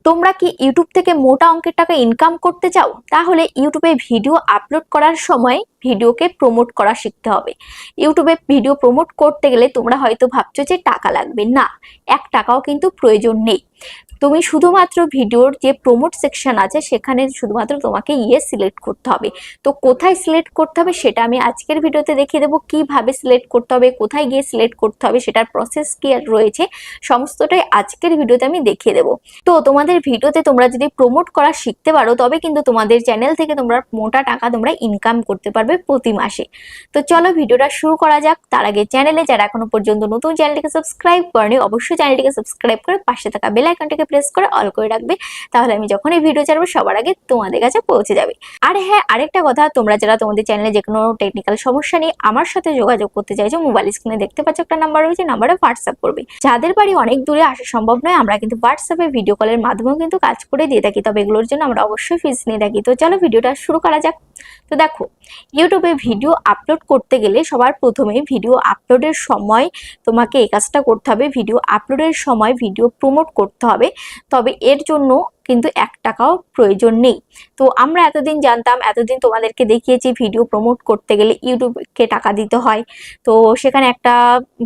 তোমরা কি ইউটিউব থেকে মোটা অঙ্কের টাকা ইনকাম করতে চাও? তাহলে ইউটিউবে ভিডিও আপলোড করার সময় ভিডিওকে প্রমোট করা শিখতে হবে। ইউটিউবে ভিডিও প্রমোট করতে গেলে তোমরা হয়তো ভাবছো যে টাকা লাগবে, না, 1 টাকাও কিন্তু প্রয়োজন নেই। তুমি শুধুমাত্র ভিডিওর যে প্রমোট সেকশন আছে সেখানে শুধুমাত্র তোমাকে সিলেক্ট করতে হবে। তো কোথায় সিলেক্ট করতে হবে সেটা আমি আজকের ভিডিওতে দেখিয়ে দেবো, কিভাবে সিলেক্ট করতে হবে, কোথায় গিয়ে সিলেক্ট করতে হবে, সেটার প্রসেস কি রয়েছে, সমস্তটাই আজকের ভিডিওতে আমি দেখিয়ে দেবো। তো তোমাদের ভিডিওতে তোমরা যদি প্রমোট করা শিখতে পারো তবে কিন্তু তোমাদের চ্যানেল থেকে তোমরা মোটা টাকা তোমরা ইনকাম করতে পারবে প্রতি মাসে। তো চলো ভিডিওটা শুরু করা যাক। তার আগে চ্যানেলে যারা এখনো পর্যন্ত নতুন, চ্যানেলটিকে সাবস্ক্রাইব করেনি, অবশ্যই চ্যানেলটিকে সাবস্ক্রাইব করে পাশে থাকা বেল আইকনটিকে প্রেস করে অল করে রাখবে, তাহলে আমি যখন এই ভিডিও ছাড়বো সবার আগে তোমাদের কাছে পৌঁছে যাবে। আর হ্যাঁ, আরেকটা কথা, তোমরা যারা তোমাদের চ্যানেলে যে কোনো টেকনিক্যাল সমস্যা নিয়ে আমার সাথে যোগাযোগ করতে চাইছো, মোবাইল স্ক্রিনে দেখতে পাচ্ছ একটা নাম্বার রয়েছে, নাম্বারে হোয়াটসঅ্যাপ করবে। যাদের বাড়ি অনেক দূরে আসা সম্ভব নয়, আমরা কিন্তু হোয়াটসঅ্যাপে ভিডিও কলের মাধ্যমেও কিন্তু কাজ করে দিয়ে থাকি, তবে এগুলোর জন্য আমরা অবশ্যই ফিস নিয়ে থাকি। তো চলো ভিডিওটা শুরু করা যাক। তো দেখো, ইউটিউবে ভিডিও আপলোড করতে গেলে সবার প্রথমে ভিডিও আপলোডের সময় তোমাকে এই কাজটা করতে হবে, ভিডিও আপলোডের সময় ভিডিও প্রমোট করতে হবে। তবে এর জন্য কিন্তু 1 টাকাও প্রয়োজন নেই। তো আমরা এতদিন জানতাম, এতদিন তোমাদেরকে দেখিয়েছি ভিডিও প্রমোট করতে গেলে ইউটিউবকে টাকা দিতে হয়, তো সেখানে একটা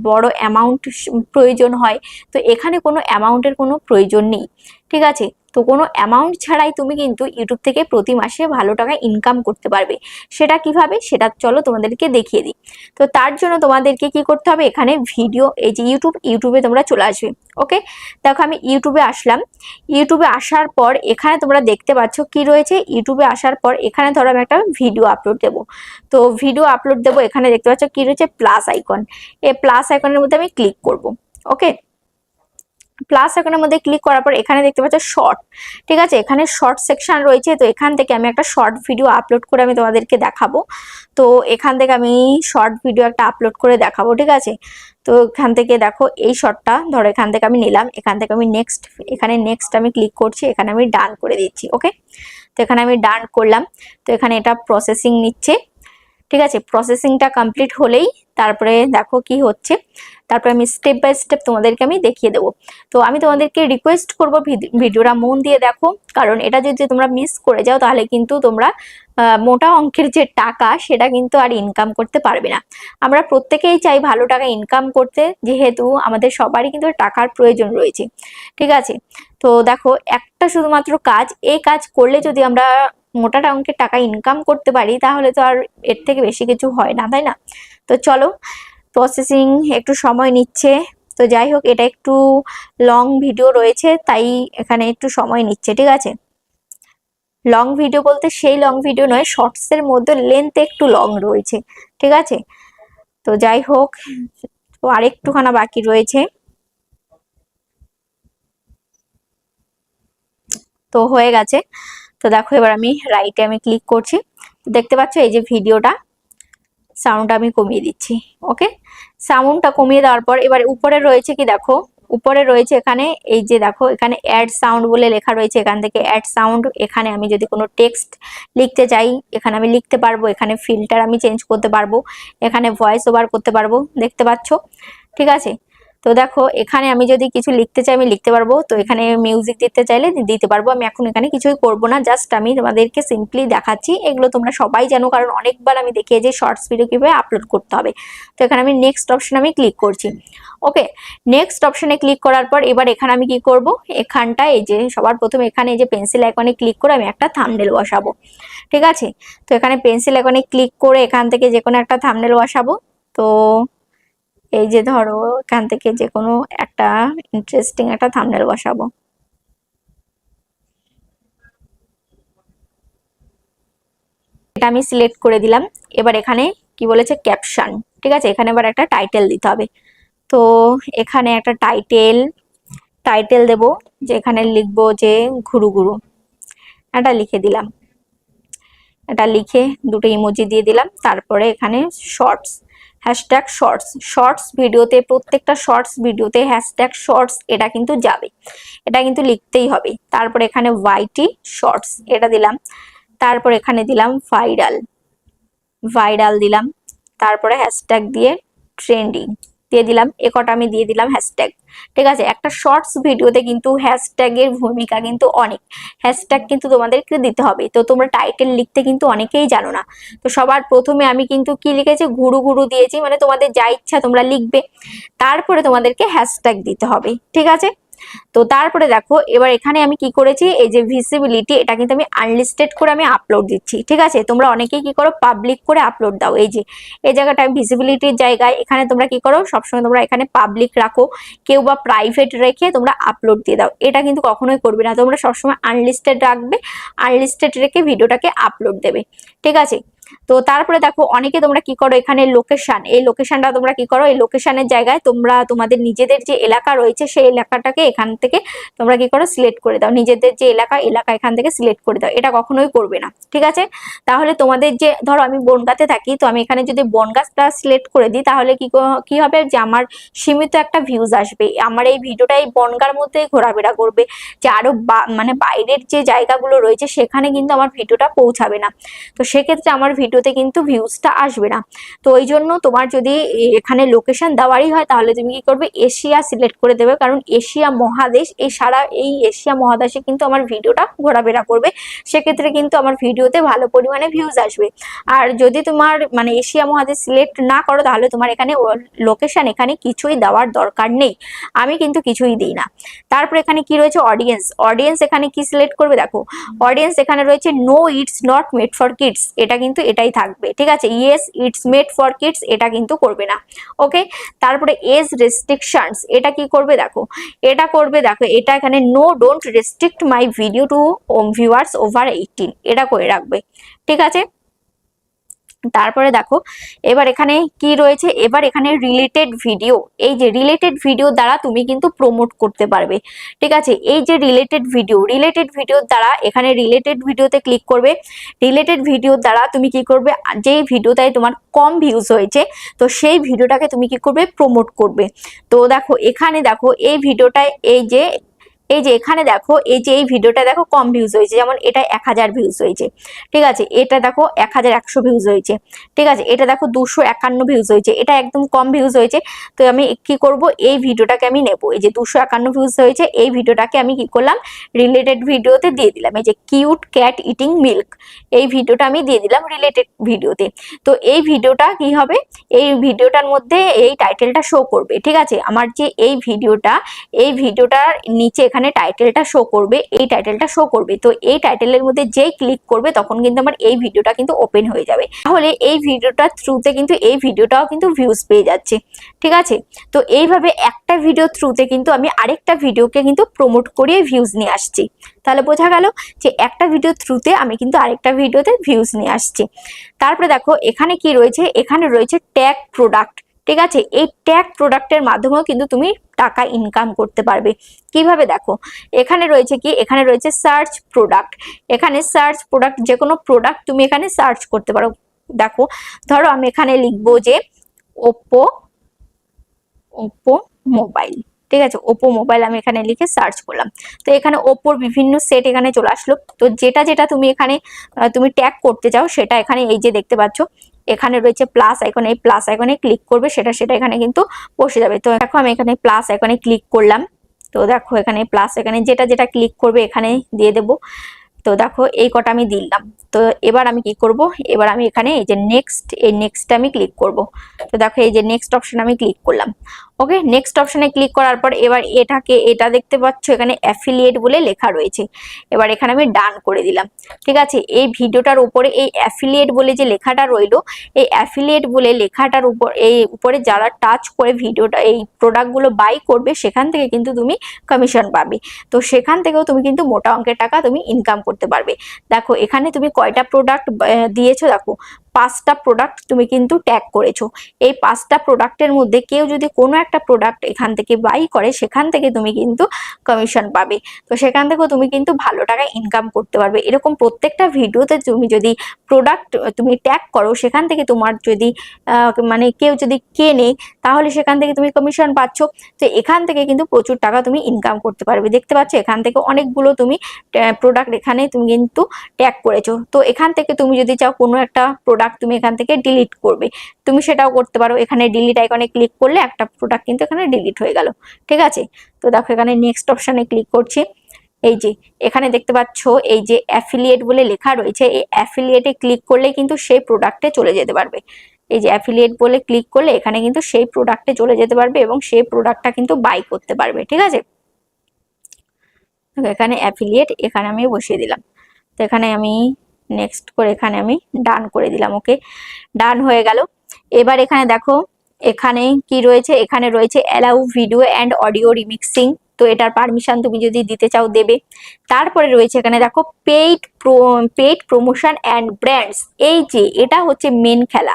বড় অ্যামাউন্ট প্রয়োজন হয়। তো এখানে কোনো অ্যামাউন্টের কোনো প্রয়োজন নেই, ঠিক আছে? তো কোনো অ্যামাউন্ট ছাড়াই তুমি কিন্তু ইউটিউব থেকে প্রতি মাসে ভালো টাকা ইনকাম করতে পারবে। সেটা কিভাবে, সেটা চলো তোমাদেরকে দেখিয়ে দিই। তো তার জন্য তোমাদেরকে কি করতে হবে, এখানে ভিডিও, এই যে ইউটিউবে তোমরা চলে আসবে। ওকে, দেখো আমি ইউটিউবে আসলাম। ইউটিউবে আসার পর এখানে তোমরা দেখতে পাচ্ছ কি রয়েছে। ইউটিউবে আসার পর এখানে ধরো আমি একটা ভিডিও আপলোড দেবো। তো ভিডিও আপলোড দেবো, এখানে দেখতে পাচ্ছ কি রয়েছে, প্লাস আইকন। এই প্লাস আইকনের মধ্যে আমি ক্লিক করব। ওকে, প্লাস আইকনের মধ্যে ক্লিক করার পর এখানে দেখতে পাচ্ছ শর্ট, ঠিক আছে? এখানে শর্ট সেকশন রয়েছে। তো এখান থেকে আমি একটা শর্ট ভিডিও আপলোড করে আমি তোমাদেরকে দেখাবো। তো এখান থেকে আমি শর্ট ভিডিও একটা আপলোড করে দেখাবো, ঠিক আছে? তো এখান থেকে দেখো, এই শর্টটা ধরো এখান থেকে আমি নিলাম, এখান থেকে আমি নেক্সট, এখানে নেক্সট আমি ক্লিক করছি, এখানে আমি ডান করে দিচ্ছি। ওকে, তো এখানে আমি ডান করলাম। তো এখানে এটা প্রসেসিং নিচ্ছে, ঠিক আছে? প্রসেসিংটা কমপ্লিট হলেই তারপরে দেখো কি হচ্ছে, তারপরে আমি স্টেপ বাই স্টেপ তোমাদেরকে আমি দেখিয়ে দেবো। তো আমি তোমাদেরকে রিকোয়েস্ট করব ভিডিওটা মন দিয়ে দেখো, কারণ এটা যদি তোমরা মিস করে যাও তাহলে কিন্তু তোমরা মোটা অঙ্কের যে টাকা সেটা কিন্তু আর ইনকাম করতে পারবে না। আমরা প্রত্যেকেই চাই ভালো টাকা ইনকাম করতে, যেহেতু আমাদের সবারই কিন্তু টাকার প্রয়োজন রয়েছে, ঠিক আছে? তো দেখো, একটা শুধুমাত্র কাজ, এই কাজ করলে যদি আমরা মোটা অঙ্কের টাকা ইনকাম করতে পারি তাহলে তো আর এর থেকে বেশি কিছু হয় না, তাই না? তো চলো, প্রসেসিং একটু সময় নিচ্ছে। তো যাই হোক, এটা একটু লং ভিডিও রয়েছে তাই এখানে একটু সময় নিচ্ছে, ঠিক আছে? লং ভিডিও বলতে সেই লং ভিডিও নয়, শর্টসের মধ্যে লেন্থ একটু লং রয়েছে, ঠিক আছে? তো যাই হোক, তো আরেকটুখানা বাকি রয়েছে। তো হয়ে গেছে। তো দেখো, এবার আমি রাইটে আমি ক্লিক করছি। দেখতে পাচ্ছ এই যে ভিডিওটা, সাউন্ডটা আমি কমিয়ে দিচ্ছি। ওকে, সাউন্ডটা কমিয়ে দেওয়ার পর এবার উপরে রয়েছে কি, দেখো উপরে রয়েছে এখানে, এই যে দেখো এখানে অ্যাড সাউন্ড বলে লেখা রয়েছে, এখান থেকে অ্যাড সাউন্ড, এখানে আমি যদি কোনো টেক্সট লিখতে চাই এখানে আমি লিখতে পারবো, এখানে ফিল্টার আমি চেঞ্জ করতে পারবো, এখানে ভয়েস ওভার করতে পারবো, দেখতে পাচ্ছ, ঠিক আছে? তো দেখো, এখানে আমি যদি কিছু লিখতে চাই আমি লিখতে পারবো। তো এখানে মিউজিক দিতে চাইলে দিতে পারবো। আমি এখন এখানে কিছুই করব না, জাস্ট আমি তোমাদেরকে সিম্পলি দেখাচ্ছি। এগুলো তোমরা সবাই জানো, কারণ অনেকবার আমি দেখিয়ে যে শর্টস ভিডিও কিভাবে আপলোড করতে হবে। তো এখানে আমি নেক্সট অপশন আমি ক্লিক করছি। ওকে, নেক্সট অপশনে ক্লিক করার পর এবার এখানে আমি কি করব, এখানটায় এই যে সবার প্রথমে এখানে এই যে পেন্সিল আইকনে ক্লিক করে আমি একটা থাম্বনেল বসাবো, ঠিক আছে? তো এখানে পেন্সিল আইকনে ক্লিক করে এখান থেকে যে কোনো একটা থাম্বনেল বসাবো। তো এই যে ধরো এখান থেকে যে কোনো একটা ইন্টারেস্টিং একটা থাম্বনেল বসাবো। এটা আমি সিলেক্ট করে দিলাম। এবার এখানে কি বলেছে, ক্যাপশন, ঠিক আছে? এখানে এবার একটা টাইটেল দিতে হবে। তো এখানে একটা টাইটেল দেব, যে এখানে লিখবো যে ঘুরু ঘুরু, এটা লিখে দিলাম। এটা লিখে দুটো ইমোজি দিয়ে দিলাম। তারপরে এখানে শর্টস, হ্যাশট্যাগ শর্টস, শর্টস ভিডিওতে, প্রত্যেকটা শর্টস ভিডিওতে হ্যাশট্যাগ শর্টস এটা কিন্তু যাবে, এটা কিন্তু লিখতেই হবে। তারপরে এখানে ওয়াইটি শর্টস এটা দিলাম। তারপর এখানে দিলাম ভাইরাল দিলাম। তারপরে হ্যাশট্যাগ দিয়ে ট্রেন্ডিং, দিয়ে দিলাম, এ কটা আমি দিয়ে দিলাম হ্যাশট্যাগ। ঠিক আছে, একটা শর্টস ভিডিওতে কিন্তু হ্যাশট্যাগের ভূমিকা কিন্তু অনেক। হ্যাশট্যাগ কিন্তু তোমাদেরকে দিতে হবে। তো তোমরা টাইটেল লিখতে কিন্তু অনেকেই জানো না। তো সবার প্রথমে আমি কিন্তু কি লিখেছি, গুরু গুরু দিয়েছি, মানে তোমাদের যা ইচ্ছা তোমরা লিখবে, তারপরে তোমাদেরকে হ্যাশট্যাগ দিতে হবে। ঠিক আছে, তো তারপরে দেখো এবার এখানে আমি কি করেছি, এই যে ভিজিবিলিটি, এটা কিন্তু আমি আনলিস্টেড করে আমি আপলোড দিচ্ছি। ঠিক আছে, তোমরা অনেকেই কি করো, পাবলিক করে আপলোড দাও। এই যে এই জায়গাটা ভিজিবিলিটির জায়গায় এখানে তোমরা কি করো, সবসময় তোমরা এখানে পাবলিক রাখো, কেউ বা প্রাইভেট রেখে তোমরা আপলোড দিয়ে দাও। এটা কিন্তু কখনোই করবে না, তোমরা সবসময় আনলিস্টেড রাখবে, আনলিস্টেড রেখে ভিডিওটাকে আপলোড দেবে। ঠিক আছে, তো তারপরে দেখো অনেকে তোমরা কি করো, এখানে লোকেশন, এই লোকেশনটা তোমরা কি করো, এই লোকেশনের জায়গায় তোমরা তোমাদের নিজেদের যে এলাকা রয়েছে সেই এলাকাটাকে এখান থেকে তোমরা কি করো, সিলেক্ট করে দাও। নিজেদের যে এলাকা এখান থেকে সিলেক্ট করে দাও। এটা কখনোই করবে না। ঠিক আছে, তাহলে তোমাদের যে ধরো আমি বনগাঁতে থাকি, তো আমি এখানে যদি বনগাঁটা সিলেক্ট করে দিই, তাহলে কি হবে, যে আমার সীমিত একটা ভিউজ আসবে, আমার এই ভিডিওটা এই বনগাঁর মধ্যে ঘোরাফেরা করবে, যে আরো মানে বাইরের যে জায়গাগুলো রয়েছে সেখানে কিন্তু আমার ভিডিওটা পৌঁছাবে না। তো সেক্ষেত্রে আমার ভিডিওতে কিন্তু ভিউজটা আসবে না। তো ওই জন্য তোমার যদি এখানে লোকেশন দেওয়ারই হয়, তাহলে তুমি কি করবে, এশিয়া সিলেক্ট করে দেবে, কারণ এশিয়া মহাদেশ, এই সারা এই এশিয়া মহাদেশে কিন্তু আমার ভিডিওটা ঘোরাফেরা করবে। সেক্ষেত্রে কিন্তু আমার ভিডিওতে ভালো পরিমাণে ভিউজ আসবে। আর যদি তোমার মানে এশিয়া মহাদেশ সিলেক্ট না করো, তাহলে তোমার এখানে লোকেশন এখানে কিছুই দেওয়ার দরকার নেই। আমি কিন্তু কিছুই দিই না। তারপর এখানে কি রয়েছে, অডিয়েন্স। অডিয়েন্স এখানে কি সিলেক্ট করবে, দেখো অডিয়েন্স এখানে রয়েছে no it's not made for kids, এটা কিন্তু এটাই থাকবে। ঠিক আছে, yes it's made for kids এটা কিন্তু করবে না। ওকে, তারপরে এজ রেস্ট্রিকশনস, এটা কি করবে, দেখো এটা করবে, দেখো এটা এখানে no don't restrict my video to viewers over 18, এটা করে রাখবে। ঠিক আছে, তারপরে দেখো এবার এখানে কি রয়েছে, এবার এখানে রিলেটেড ভিডিও, এই যে রিলেটেড ভিডিও দ্বারা তুমি কিন্তু প্রমোট করতে পারবে। ঠিক আছে, এই যে রিলেটেড ভিডিও দ্বারা এখানে রিলেটেড ভিডিওতে ক্লিক করবে। রিলেটেড ভিডিও দ্বারা তুমি কি করবে, যেই ভিডিওটায় তোমার কম ভিউজ হয়েছে, তো সেই ভিডিওটাকে তুমি কি করবে, প্রমোট করবে। তো দেখো এখানে দেখো এই ভিডিওটায় এই যে এখানে দেখো এই যে এই ভিডিওটা দেখো কম ভিউজ হয়েছে, যেমন এটা 1000 ভিউজ হয়েছে। ঠিক আছে, এটা দেখো 1100 ভিউজ হয়েছে। ঠিক আছে, এটা দেখো 251 ভিউজ হয়েছে, এটা একদম কম ভিউজ হয়েছে। তো আমি কি করব, এই ভিডিওটাকে আমি নেব, এই যে 251 ভিউজ হয়েছে, এই ভিডিওটাকে আমি কি করলাম, রিলেটেড ভিডিওতে দিয়ে দিলাম। এই যে কিউট ক্যাট ইটিং মিল্ক, এই ভিডিওটা আমি দিয়ে দিলাম রিলেটেড ভিডিওতে। তো এই ভিডিওটা কি হবে, এই ভিডিওটার মধ্যে এই টাইটেলটা শো করবে। ঠিক আছে, আমার যে এই ভিডিওটার নিচে এখানে টাইটেলটা শো করবে, এই টাইটেলটা শো করবে। তো এই টাইটেলের মধ্যে যেই ক্লিক করবে, তখন কিন্তু আমার এই ভিডিওটা কিন্তু ওপেন হয়ে যাবে। তাহলে এই ভিডিওটার থ্রুতে কিন্তু এই ভিডিওটাও কিন্তু ভিউজ পেয়ে যাচ্ছে। ঠিক আছে, তো এইভাবে একটা ভিডিও থ্রুতে কিন্তু আমি আরেকটা ভিডিওকে কিন্তু প্রমোট করিয়ে ভিউজ নিয়ে আসছি। তাহলে বোঝা গেল যে একটা ভিডিও থ্রুতে আমি কিন্তু আরেকটা ভিডিওতে ভিউজ নিয়ে আসছি। তারপরে দেখো এখানে কি রয়েছে, এখানে রয়েছে ট্যাগ প্রোডাক্ট। ঠিক আছে, এই ট্যাগ প্রোডাক্টের মাধ্যমেও কিন্তু তুমি টাকা ইনকাম করতে পারবে। কিভাবে, দেখো এখানে রয়েছে কি, এখানে রয়েছে সার্চ প্রোডাক্ট। এখানে সার্চ প্রোডাক্ট, যে কোনো প্রোডাক্ট তুমি এখানে সার্চ করতে পারো। দেখো ধরো আমি এখানে লিখবো যে ওপো মোবাইল। ঠিক আছে, ওপো মোবাইল আমি এখানে লিখে সার্চ করলাম। তো এখানে ওপোর বিভিন্ন সেট এখানে চলে আসলো। তো যেটা তুমি এখানে তুমি ট্যাগ করতে চাও, সেটা এখানে এই যে দেখতে পাচ্ছ, এখানে রয়েছে প্লাস আইকন, এই প্লাস আইকনে ক্লিক করবে, সেটা এখানে কিন্তু বসে যাবে। তো দেখো আমি এখানে প্লাস আইকনে ক্লিক করলাম। তো দেখো এখানে প্লাস আইকনে যেটা ক্লিক করবে এখানে দিয়ে দেবো। তো দেখো এই কটা আমি দিলাম। তো এবার আমি কি করব, এবার আমি এখানে এই যে নেক্সট, এই নেক্সট আমি ক্লিক করব। তো দেখো এই যে নেক্সট অপশন আমি ক্লিক করলাম। ওকে, নেক্সট অপশনে ক্লিক করার পর এবার এটা দেখতে পাচ্ছ এখানে অ্যাফিলিয়েট বলে লেখা রয়েছে। এবার এখানে আমি ডান করে দিলাম। ঠিক আছে, এই ভিডিওটার উপরে এই অ্যাফিলিয়েট বলে যে লেখাটা রইলো, এই অ্যাফিলিয়েট বলে লেখাটার উপরে যারা টাচ করে ভিডিওটা এই প্রোডাক্টগুলো বাই করবে, সেখান থেকে কিন্তু তুমি কমিশন পাবে। তো সেখান থেকেও তুমি কিন্তু মোটা অঙ্কের টাকা তুমি ইনকাম করতে পারবে। দেখো এখানে তুমি কয়টা প্রোডাক্ট দিয়েছো, দেখো 5টা প্রোডাক্ট তুমি কিন্তু ট্যাগ করেছো। এই 5টা প্রোডাক্টের মধ্যে কেউ যদি কোনো একটা প্রোডাক্ট এখান থেকে বাই করে, সেখান থেকে তুমি কিন্তু কমিশন পাবে। তো সেখান থেকেও তুমি কিন্তু ভালো টাকা ইনকাম করতে পারবে। এরকম প্রত্যেকটা ভিডিওতে তুমি যদি প্রোডাক্ট তুমি ট্যাগ করো, সেখান থেকে তোমার যদি মানে কেউ যদি কেনে, তাহলে সেখান থেকে তুমি কমিশন পাচ্ছ। তো এখান থেকে কিন্তু প্রচুর টাকা তুমি ইনকাম করতে পারবে। দেখতে পাচ্ছ এখান থেকে অনেকগুলো তুমি প্রোডাক্ট এখানে তুমি কিন্তু ট্যাগ করেছো। তো এখান থেকে তুমি যদি চাও কোনো একটা প্রোডাক্ট প্রোডাক্ট তুমি এখান থেকে ডিলিট করবে, তুমি সেটাও করতে পারো। এখানে ডিলিট আইকনে ক্লিক করলে একটা প্রোডাক্ট কিন্তু এখানে ডিলিট হয়ে গেল, ঠিক আছে। তো দেখো এখানে নেক্সট অপশানে ক্লিক করছি। এই যে এখানে দেখতে পাচ্ছ এই যে অ্যাফিলিয়েট বলে লেখা রয়েছে, এই অ্যাফিলিয়েটে ক্লিক করলে কিন্তু সেই প্রোডাক্টে চলে যেতে পারবে। এই যে অ্যাফিলিয়েট বলে ক্লিক করলে এখানে কিন্তু সেই প্রোডাক্টে চলে যেতে পারবে এবং সেই প্রোডাক্টটা কিন্তু বাই করতে পারবে, ঠিক আছে। এখানে অ্যাফিলিয়েট এখানে আমি বসিয়ে দিলাম। তো এখানে আমি নেক্সট করে এখানে আমি ডান করে দিলাম। ওকে, ডান হয়ে গেল। এবার এখানে দেখো এখানে কি রয়েছে, এখানে রয়েছে allow video and audio remixing. তো এটার পারমিশন তুমি যদি দিতে চাও দেবে। তারপরে রয়েছে এখানে দেখো পেইড প্রমোশন অ্যান্ড ব্র্যান্ডস। এই যে এটা হচ্ছে মেন খেলা,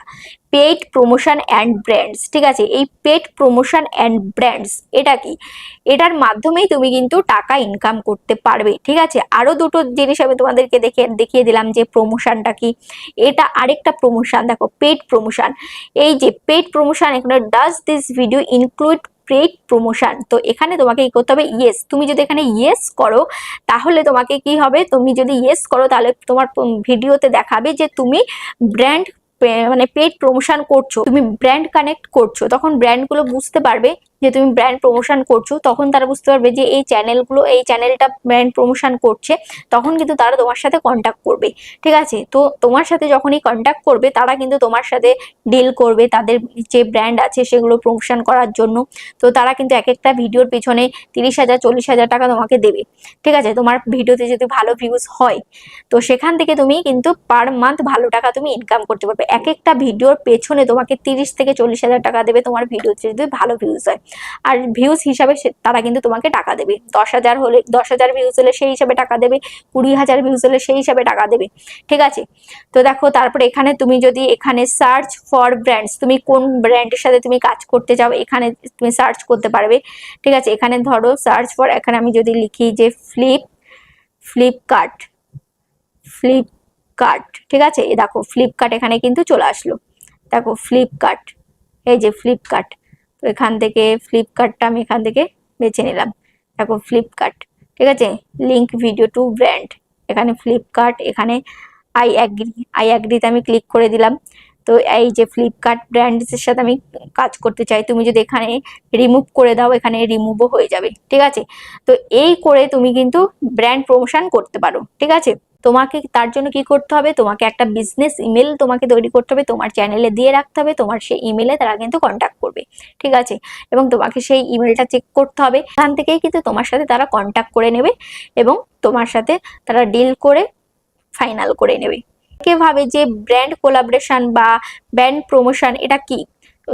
পেইড প্রমোশন অ্যান্ড ব্র্যান্ডস, ঠিক আছে। এই পেইড প্রমোশন অ্যান্ড ব্র্যান্ডস এটা কি, এটার মাধ্যমেই তুমি কিন্তু টাকা ইনকাম করতে পারবে, ঠিক আছে। আরো দুটো জিনিস আমি তোমাদেরকে দেখিয়ে দিলাম যে প্রমোশনটা কি। এটা আরেকটা প্রমোশন, দেখো পেইড প্রমোশন। এই যে পেইড প্রমোশন, এখানে does this video include paid promotion. তো এখানে তোমাকে কি করতে হবে, ইয়েস। তুমি যদি এখানে ইয়েস করো তাহলে তোমাকে কি হবে, তুমি যদি ইয়েস করো তাহলে তোমার ভিডিওতে দেখাবে যে তুমি ব্র্যান্ড মানে পেইড প্রমোশন করছো, তুমি ব্র্যান্ড কানেক্ট করছো। তখন ব্র্যান্ডগুলো বুঝতে পারবে যে তুমি ব্র্যান্ড প্রমোশন করছো, তখন তারা বুঝতে পারবে যে এই চ্যানেলটা ব্র্যান্ড প্রমোশন করছে, তখন কিন্তু তারা তোমার সাথে কন্ট্যাক্ট করবে, ঠিক আছে। তো তোমার সাথে যখনই কন্ট্যাক্ট করবে তারা কিন্তু তোমার সাথে ডিল করবে তাদের যে ব্র্যান্ড আছে সেগুলো প্রমোশন করার জন্য। তো তারা কিন্তু এক একটা ভিডিওর পিছনে 30,000 40,000 টাকা তোমাকে দেবে, ঠিক আছে। তোমার ভিডিওতে যদি ভালো ভিউজ হয় তো সেখান থেকে তুমি কিন্তু পার মান্থ ভালো টাকা তুমি ইনকাম করতে পারবে। এক একটা ভিডিওর পেছনে তোমাকে 30 থেকে 40,000 টাকা দেবে তোমার ভিডিওতে যদি ভালো ভিউজ হয়। আর ভিউজ হিসাবে তারা কিন্তু তোমাকে টাকা দেবে। 10,000 হলে 10,000 ভিউজ হলে সেই হিসাবে টাকা দেবে, 20,000 ভিউজ হলে সেই হিসাবে টাকা দেবে, ঠিক আছে। তো দেখো তারপরে এখানে তুমি যদি এখানে সার্চ ফর ব্র্যান্ডস, তুমি কোন ব্র্যান্ডের সাথে তুমি কাজ করতে চাও এখানে তুমি সার্চ করতে পারবে, ঠিক আছে। এখানে ধরো সার্চ ফর, এখানে আমি যদি লিখি যে ফ্লিপকার্ট, ঠিক আছে। এই দেখো ফ্লিপকার্ট এখানে কিন্তু চলে আসলো, দেখো ফ্লিপকার্ট, এই যে ফ্লিপকার্ট। তো এখান থেকে ফ্লিপকার্টটা আমি এখান থেকে বেছে নিলাম, দেখো ফ্লিপকার্ট, ঠিক আছে। লিঙ্ক ভিডিও টু ব্র্যান্ড, এখানে ফ্লিপকার্ট, এখানে আই অ্যাগ্রিতে আমি ক্লিক করে দিলাম। তো এই যে ফ্লিপকার্ট ব্র্যান্ডসের সাথে আমি কাজ করতে চাই, তুমি যদি এখানে রিমুভ করে দাও এখানে রিমুভও হয়ে যাবে, ঠিক আছে। তো এই করে তুমি কিন্তু ব্র্যান্ড প্রমোশন করতে পারো, ঠিক আছে। তোমাকে তার জন্য কি করতে হবে, তোমাকে একটা বিজনেস ইমেল তোমাকে তৈরি করতে হবে, তোমার চ্যানেলে দিয়ে রাখতে হবে, তোমার সেই ইমেলে তারা কিন্তু কন্ট্যাক্ট করবে, ঠিক আছে। এবং তোমাকে সেই ইমেলটা চেক করতে হবে, এখান থেকেই কিন্তু তোমার সাথে তারা কন্ট্যাক্ট করে নেবে এবং তোমার সাথে তারা ডিল করে ফাইনাল করে নেবে। কে ভাবে যে ব্র্যান্ড কোলাবোরেশন বা ব্র্যান্ড প্রমোশন এটা কি,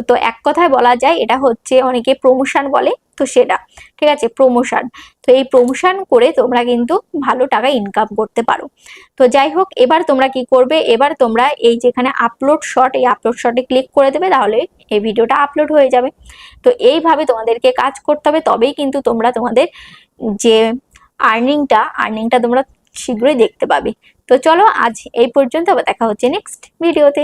তো এক কথায় বলা যায় এটা হচ্ছে অনেকে প্রমোশন বলে, তো সেটা, ঠিক আছে, প্রমোশন। তো এই প্রমোশন করে তোমরা কিন্তু ভালো টাকা ইনকাম করতে পারো। তো যাই হোক, এবার তোমরা কি করবে, এবার তোমরা এই যেখানে আপলোড শট, এই আপলোড শটে ক্লিক করে দেবে, তাহলে এই ভিডিওটা আপলোড হয়ে যাবে। তো এইভাবে তোমাদেরকে কাজ করতে হবে, তবেই কিন্তু তোমরা তোমাদের যে আর্নিংটা তোমরা শীঘ্রই দেখতে পাবে। তো চলো আজ এই পর্যন্ত, আবার দেখা হচ্ছে নেক্সট ভিডিওতে।